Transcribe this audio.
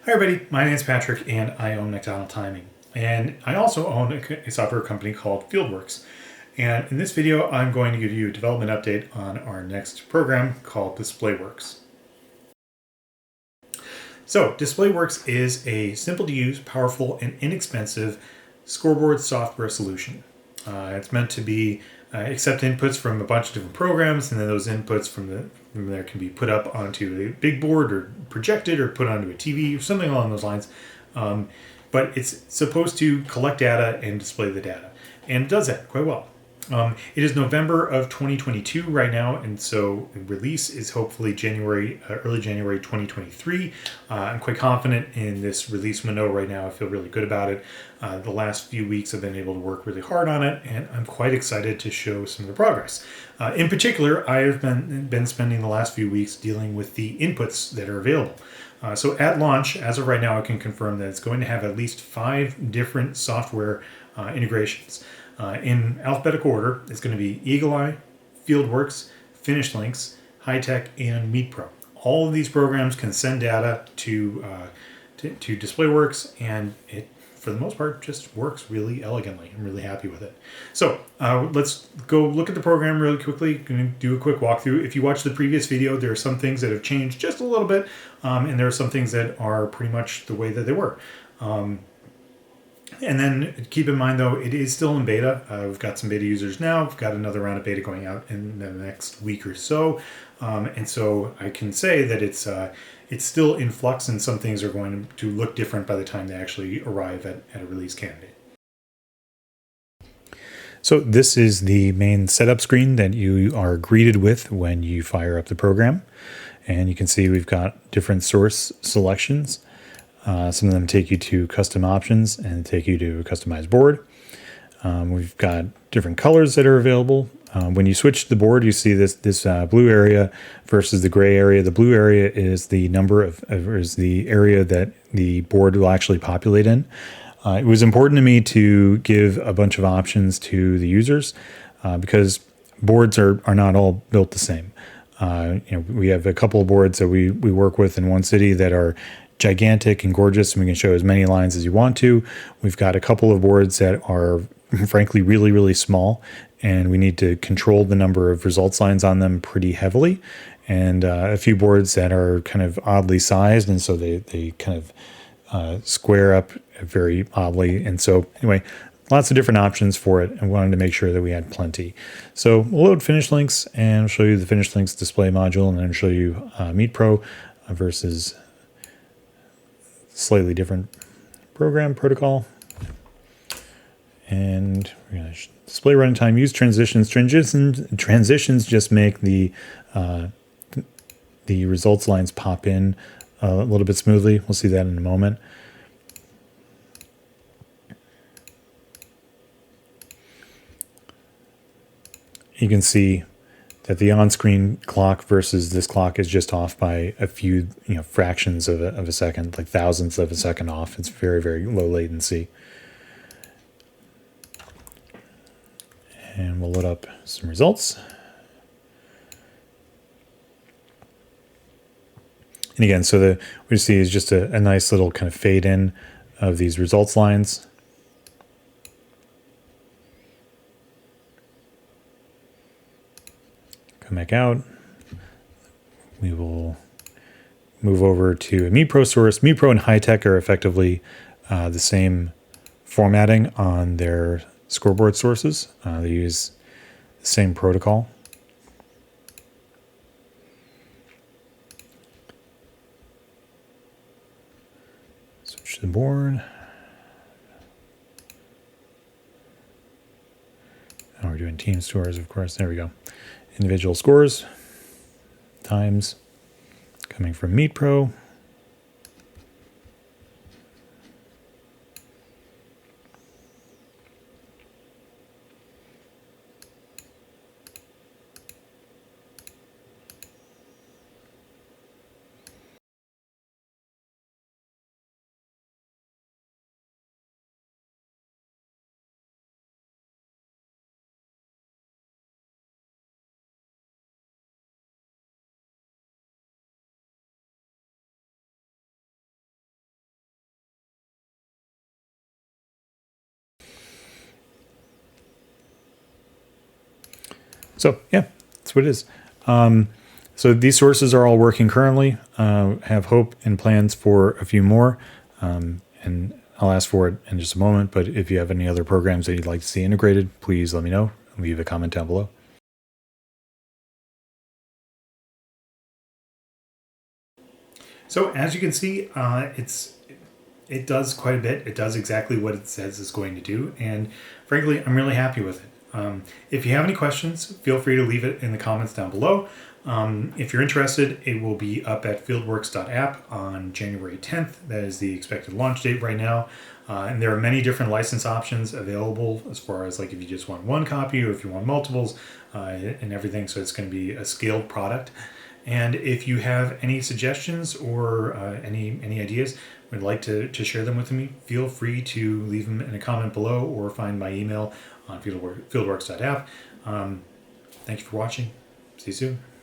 Hi everybody, my name is Patrick and I own MacDonald Timing. And I also own a software company called FieldWorks. And in this video, I'm going to give you a development update on our next program called DisplayWorks. So DisplayWorks is a simple to use, powerful, and inexpensive scoreboard software solution. It's meant to be accept inputs from a bunch of different programs, and then those inputs from there can be put up onto a big board or projected or put onto a TV or something along those lines. But it's supposed to collect data and display the data, and it does that quite well. It is November of 2022 right now, and so release is hopefully early January 2023. I'm quite confident in this release window right now. I feel really good about it. The last few weeks I've been able to work really hard on it, and I'm quite excited to show some of the progress. In particular, I have been spending the last few weeks dealing with the inputs that are available. So at launch, as of right now, I can confirm that it's going to have at least 5 different software integrations. In alphabetical order, it's going to be Eagle Eye, FieldWorks, Finish Links, High-Tech, and MeetPro. All of these programs can send data to DisplayWorks, and it, for the most part, just works really elegantly. I'm really happy with it. So let's go look at the program really quickly. Going to do a quick walkthrough. If you watch the previous video, there are some things that have changed just a little bit, and there are some things that are pretty much the way that they were. And then keep in mind, though, it is still in beta. We've got some beta users now. We've got another round of beta going out in the next week or so. And so I can say that it's still in flux, and some things are going to look different by the time they actually arrive at a release candidate. So this is the main setup screen that you are greeted with when you fire up the program. And you can see we've got different source selections. Some of them take you to custom options and take you to a customized board. We've got different colors that are available. When you switch the board, you see this blue area versus the gray area. The blue area is the is the area that the board will actually populate in. It was important to me to give a bunch of options to the users because boards are not all built the same. We have a couple of boards that we work with in one city that are gigantic and gorgeous, and we can show as many lines as you want to. We've got a couple of boards that are frankly really, really small, and we need to control the number of results lines on them pretty heavily. And a few boards that are kind of oddly sized, and so they kind of square up very oddly. And so anyway, lots of different options for it, and wanted to make sure that we had plenty. So we'll load Finish Links, and I'll show you the Finish Links display module, and then show you MeetPro versus slightly different program protocol. And we're going to display runtime, use transitions. Transitions just make the results lines pop in a little bit smoothly. We'll see that in a moment. You can see that the on-screen clock versus this clock is just off by a few fractions of a second, like thousandths of a second off. It's very, very low latency. And we'll load up some results. And again, so what you see is just a nice little kind of fade in of these results lines. Come back out. We will move over to a MeetPro source. MeetPro and High-Tech are effectively the same formatting on their scoreboard sources. They use the same protocol. Switch to the board. Now we're doing team scores, of course. There we go. Individual scores, times, coming from MeetPro. So yeah, that's what it is. So these sources are all working currently. Have hope and plans for a few more, and I'll ask for it in just a moment. But if you have any other programs that you'd like to see integrated, please let me know. Leave a comment down below. So as you can see, it does quite a bit. It does exactly what it says it's going to do, and frankly, I'm really happy with it. If you have any questions, feel free to leave it in the comments down below. If you're interested, it will be up at fieldworks.app on January 10th. That is the expected launch date right now. And there are many different license options available as far as like if you just want one copy or if you want multiples and everything. So it's going to be a scaled product. And if you have any suggestions or any ideas, would like to share them with me, feel free to leave them in a comment below or find my email on fieldworks.app. Thank you for watching. See you soon.